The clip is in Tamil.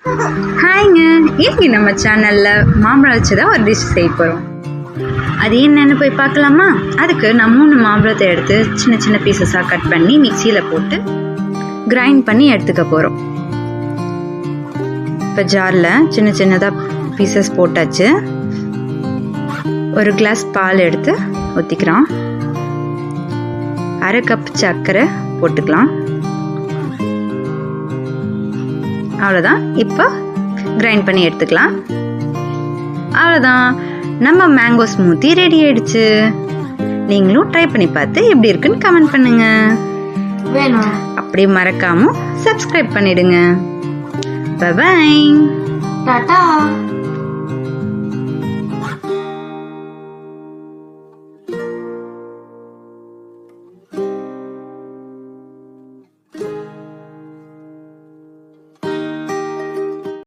ஹாய்ங்க, இன்னைக்கு நம்ம சேனலில் மாம்பழம் வச்சு தான் ஒரு டிஷ் செய்ய போகிறோம். அது என்னென்னு போய் பார்க்கலாமா? அதுக்கு நான் 3 மாம்பழத்தை எடுத்து சின்ன சின்ன பீசஸாக கட் பண்ணி மிக்சியில் போட்டு கிரைண்ட் பண்ணி எடுத்துக்க போகிறோம். இப்போ ஜாரில் சின்ன சின்னதாக பீசஸ் போட்டாச்சு. ஒரு கிளாஸ் பால் எடுத்து ஊற்றிக்கிறோம். 1/2 கப் சர்க்கரை போட்டுக்கலாம். அவ்வளோதான். இப்போ கிரைண்ட் பண்ணி எடுத்துக்கலாம். அவ்வளோதான், நம்ம மேங்கோ ஸ்மூத்தி ரெடி ஆயிடுச்சு. நீங்களும் ட்ரை பண்ணி பார்த்து எப்படி இருக்குன்னு கமெண்ட் பண்ணுங்க. வேணும் அப்படி மறக்காம சப்ஸ்கிரைப் பண்ணிடுங்க. Bye bye. டாடா.